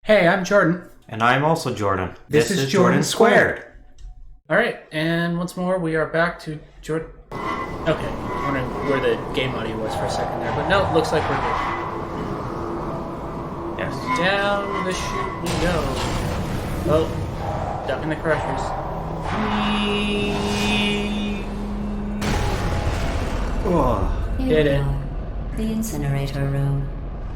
Hey, I'm Jordan. And I'm also Jordan. This is Jordan Squared. Squared. Alright, and once more, we are back to Jordan. Okay, I'm wondering where the game audio was for a second there, but no, it looks like we're good. Yes. Down the chute we go. Oh, ducking the crushers. Oh. Did it. The incinerator room.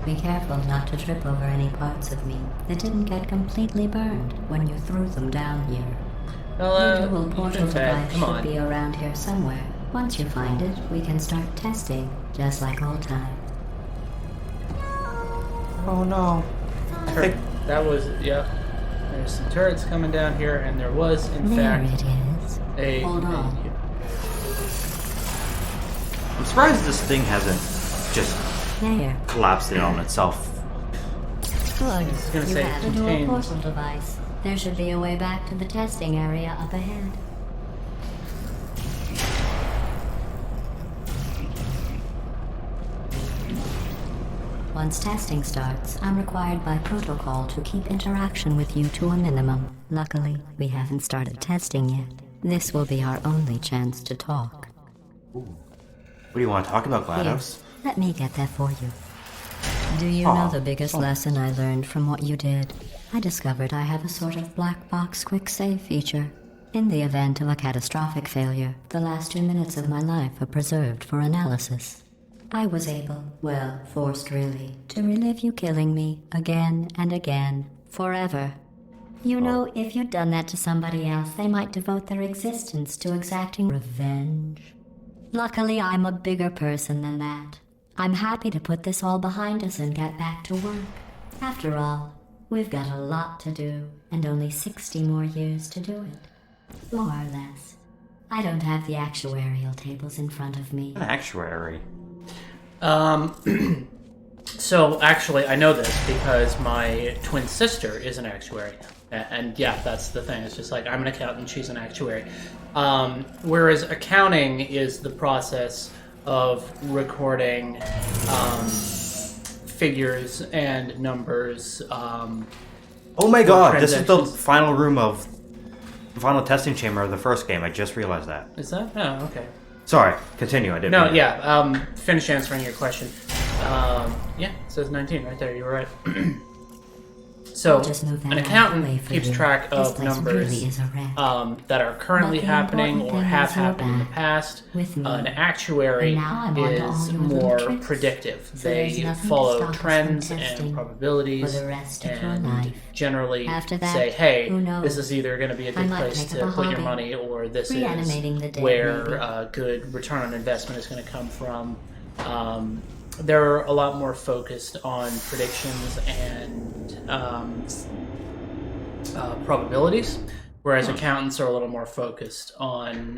Be careful not to trip over any parts of me that didn't get completely burned when you threw them down here. Well, The dual you've portal been fed. device Come should on. be around here somewhere. Once you find it, we can start testing, just like old times. Oh no. I think That was, yep. There's some turrets coming down here, and there was, in There fact, it is. a... Hold on. I'm surprised this thing hasn't just There. collapsed in on itself. Good. was gonna You say have the dual contains- portal device. There should be a way back to the testing area up ahead. Once testing starts, I'm required by protocol to keep interaction with you to a minimum. Luckily, we haven't started testing yet. This will be our only chance to talk. What do you want to talk about, GLaDOS? Here, let me get that for you. Do you know the biggest lesson I learned from what you did? I discovered I have a sort of black box quick save feature. In the event of a catastrophic failure, the last 2 minutes of my life are preserved for analysis. I was able, well, forced really, to relive you killing me again and again, forever. You know, if you'd done that to somebody else, they might devote their existence to exacting revenge. Luckily, I'm a bigger person than that. I'm happy to put this all behind us and get back to work. After all, we've got a lot to do, and only 60 more years to do it. More or less. I don't have the actuarial tables in front of me. An actuary. So actually, I know this because my twin sister is an actuary, and yeah, that's the thing. It's just like I'm an accountant, she's an actuary. Whereas accounting is the process of recording figures and numbers. Oh my god, this is the transactions. final room of the final testing chamber of the first game. I just realized that. Is that? Oh, okay. Sorry, continue. I didn't No, mean it. yeah. Finish answering your question. Yeah, it says 19 right there. You were right. So, Just move that an out of the accountant way for keeps you. track This of place numbers really is a wreck. that are currently But the happening important or thing have is you're happened in the back past. with me. An actuary And now I'm on to all is your little more tricks. predictive. So there's They nothing to follow stop us from trends testing and probabilities for the rest of your and life. generally After that, say, hey, who knows? this is either going to be a I good might place pick to up a put your hobby. money or this Reanimating is the dead, where maybe. a good return on investment is going to come from. They're a lot more focused on predictions and probabilities, whereas accountants are a little more focused on.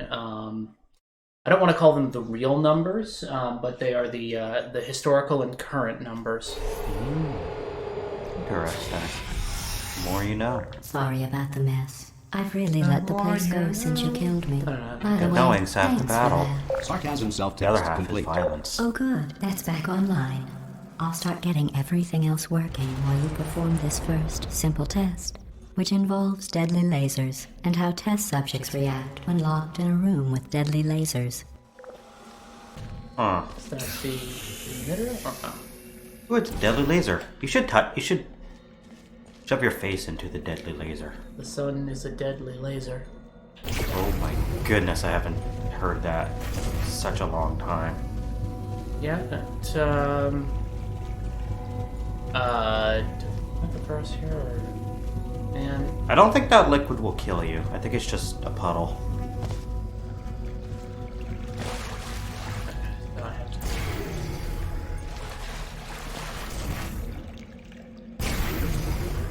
I don't want to call them the real numbers, but they are the historical and current numbers. Interesting. The more you know. Sorry about the mess. I've really let the place go since you killed me. By the way, Knowing's half the thanks for battle. that. Sarcasm The other self-test half complete. is violence. Oh good, that's back online. I'll start getting everything else working while you perform this first, simple test, which involves deadly lasers and how test subjects react when locked in a room with deadly lasers. Huh. Is that the emitter or not? Ooh, it's a deadly laser. You should shove your face into the deadly laser. The sun is a deadly laser. Oh my goodness, I haven't heard that in such a long time. Yeah, it, the first here, or, and I don't think that liquid will kill you. I think it's just a puddle. I have to.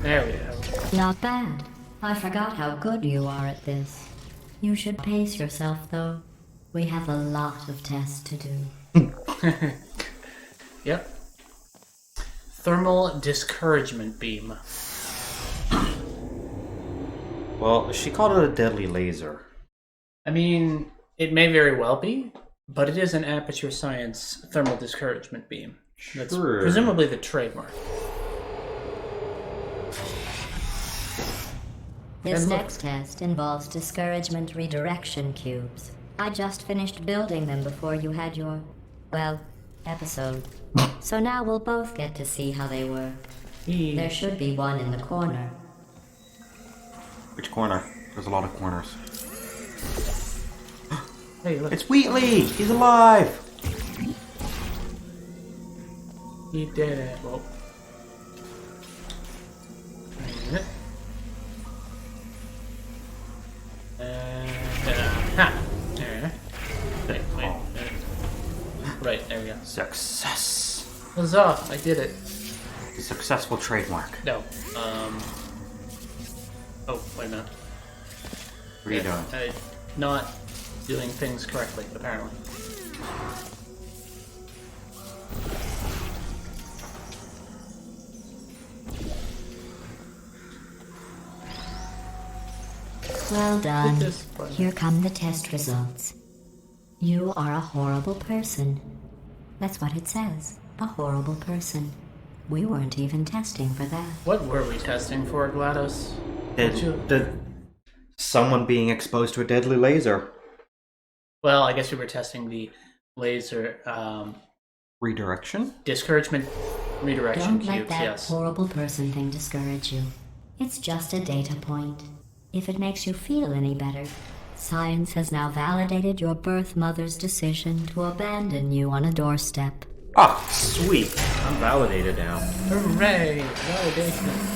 There we go. Not bad. I forgot how good you are at this. You should pace yourself, though. We have a lot of tests to do. Yep. Thermal discouragement beam. Well, she called it a deadly laser. I mean, it may very well be, but it is an Aperture Science thermal discouragement beam. That's Sure. presumably the trademark. This And look. next test involves discouragement redirection cubes. I just finished building them before you had your, well, episode. So now we'll both get to see how they work. There should be one in the corner. Which corner? There's a lot of corners. Hey, look. It's Wheatley! He's alive! He did it. Well. Wait a minute. Ha! There. Wait. Right, there we go. Success! Huzzah! I did it. A successful trademark. No. Oh, wait a minute. What are you doing? Not doing things correctly, apparently. Well done. this button. Here come the test results. You are a horrible person. That's what it says. A horrible person. We weren't even testing for that. What were we testing for, GLaDOS? Someone being exposed to a deadly laser. Well, I guess we were testing the laser Redirection? discouragement redirection Don't let cubes, that yes. horrible person thing discourage you. It's just a data point. If it makes you feel any better, science has now validated your birth mother's decision to abandon you on a doorstep. Ah, sweet. I'm validated now. Hooray! Validation.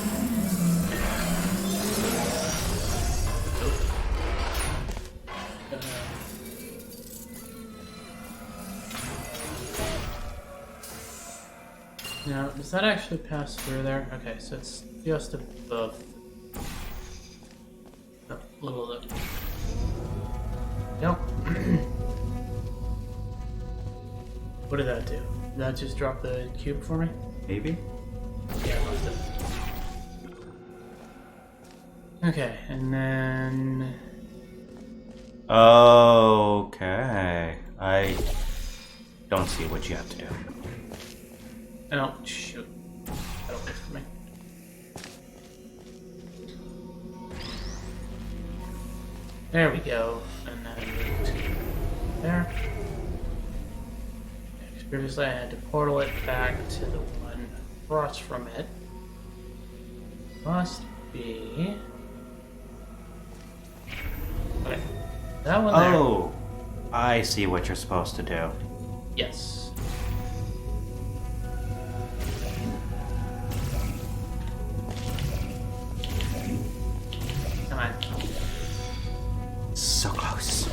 Now, does that actually pass through there? Okay, so it's just above. A little bit. Nope. What did that do? Did that just drop the cube for me? Maybe? Yeah, it must have. Okay, and then. Okay. I don't see what you have to do. Oh, shoot. That'll work for me. There we go. And then move to there. Okay, previously I had to portal it back to the one across from it. Must be. Okay. That one there. Oh, I see what you're supposed to do. Yes. Come on. So close.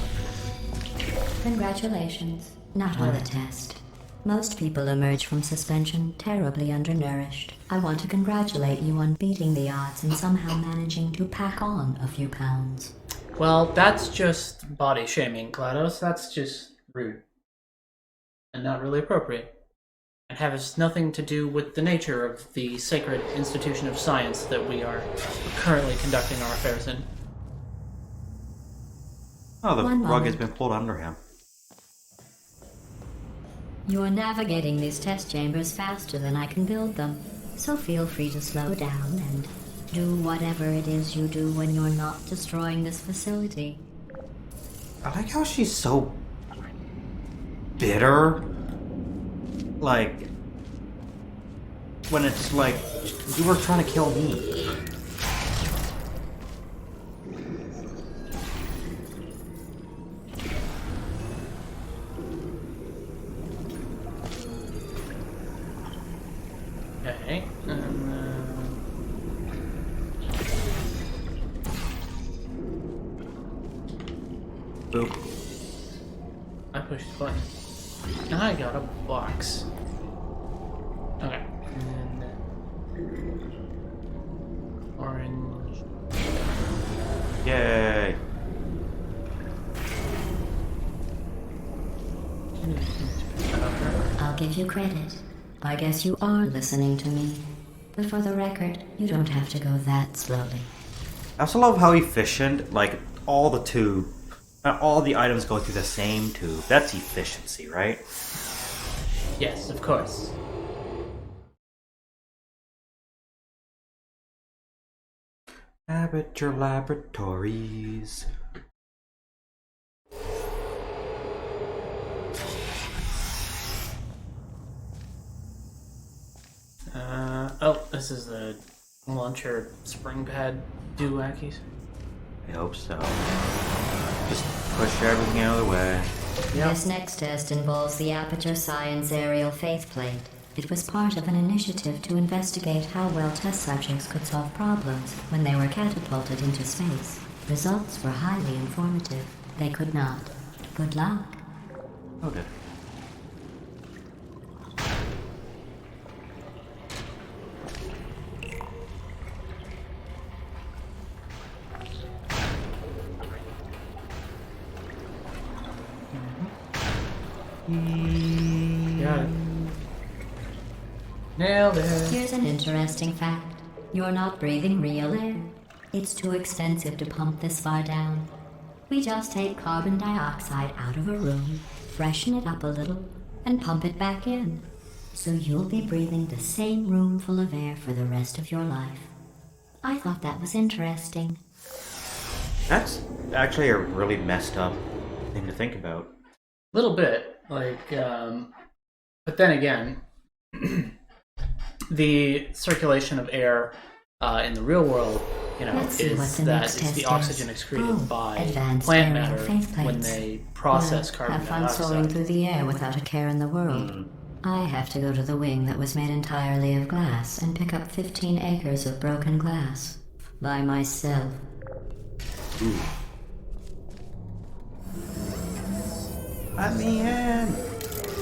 Congratulations. Not on the test. Most people emerge from suspension terribly undernourished. I want to congratulate you on beating the odds and somehow managing to pack on a few pounds. Well, that's just body shaming, GLaDOS. That's just rude. And not really appropriate. And has nothing to do with the nature of the sacred institution of science that we are currently conducting our affairs in. Oh, the One rug has moment. been pulled under him. You're navigating these test chambers faster than I can build them, so feel free to slow down and do whatever it is you do when you're not destroying this facility. I like how she's so bitter. Like, when it's like, you were trying to kill me. Okay, and Boop. I pushed the button. And I got a box. Okay. And orange. Yay. I'll give you credit. I guess you are listening to me. But for the record, you don't have to go that slowly. I also love how efficient, like, all the tube, all the items go through the same tube. That's efficiency, right? Yes, of course. Aperture Laboratories. Oh, this is the launcher spring pad doohickeys. I hope so. Just push everything out of the way. Yep. This next test involves the Aperture Science Aerial Faithplate. It was part of an initiative to investigate how well test subjects could solve problems when they were catapulted into space. Results were highly informative. They could not. Good luck. Okay. Got it. Nailed it. Here's an interesting fact. You're not breathing real air. It's too expensive to pump this far down. We just take carbon dioxide out of a room, freshen it up a little, and pump it back in. So you'll be breathing the same room full of air for the rest of your life. I thought that was interesting. That's actually a really messed up thing to think about. Little bit, like, but then again, the circulation of air in the real world, Let's see what is the that next it's the test oxygen is. excreted Oh, by advanced plant aerial matter faith when plates. they process Well, carbon have fun dioxide. soaring through the air without a care in the world. I have to go to the wing that was made entirely of glass and pick up 15 acres of broken glass. By myself. Let me in.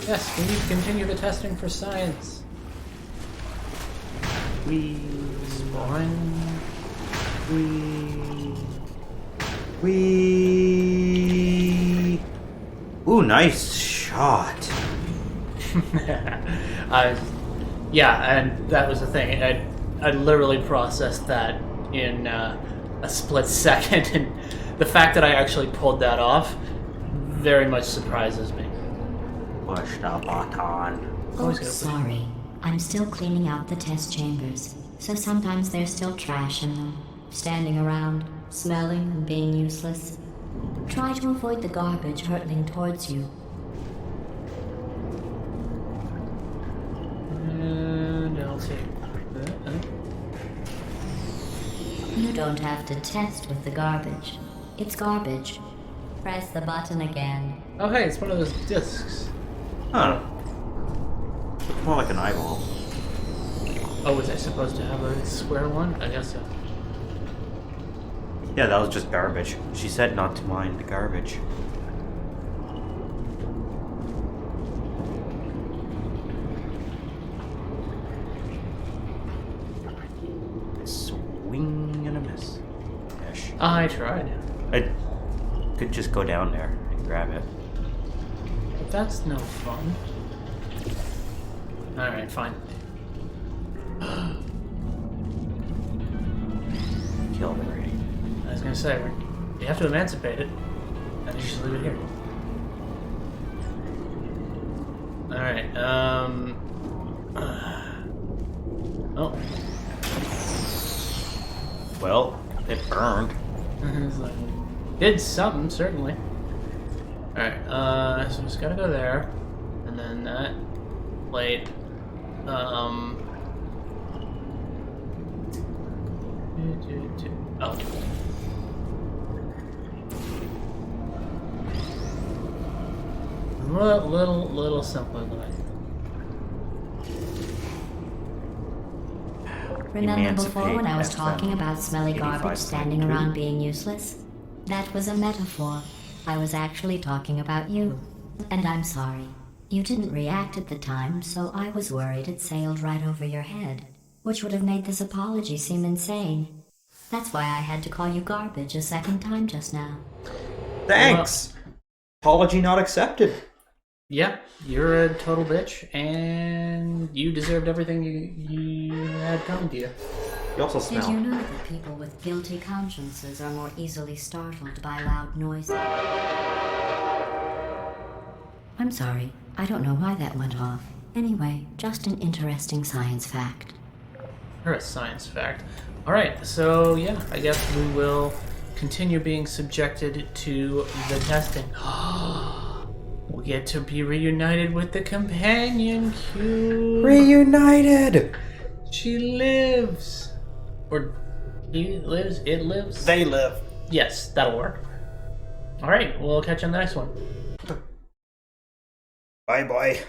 Yes, we need to continue the testing for science. We. Spawn. We. Ooh, nice shot. Yeah, and that was the thing. I literally processed that in a split second, and the fact that I actually pulled that off very much surprises me. Push the button. Oh, Always gotta push. sorry. I'm still cleaning out the test chambers, so sometimes there's still trash in them, standing around, smelling and being useless. Try to avoid the garbage hurtling towards you. And I'll take that. You don't have to test with the garbage. It's garbage. Press the button again. Oh, hey, it's one of those discs. Huh. Looks more like an eyeball. Oh, was I supposed to have a square one? I guess so. Yeah, that was just garbage. She said not to mind the garbage. Swing and a miss. Ish. I tried. I could just go down there and grab it. But that's no fun. Alright, fine. Killed it already. I was gonna say, you have to emancipate it. I think you should leave it here. Alright, oh. Well, it burned. It's like, did something, certainly. Alright, so just gotta go there. And then that plate. Oh. Little simpler than I Remember before when I was Emancipate talking FM. about smelly garbage standing 85.2. around being useless? That was a metaphor. I was actually talking about you. And I'm sorry. You didn't react at the time, so I was worried it sailed right over your head, which would have made this apology seem insane. That's why I had to call you garbage a second time just now. Thanks! Apology not accepted. Yeah, you're a total bitch, and you deserved everything you had coming to you. You also Did you smell. know that people with guilty consciences are more easily startled by loud noises? I'm sorry. I don't know why that went off. Anyway, just an interesting science fact. You're a science fact. All right, so yeah, I guess we will continue being subjected to the testing. We get to be reunited with the companion cube. Reunited! She lives. Or he lives, it lives. They live. Yes, that'll work. All right, we'll catch you on the next one. Bye bye.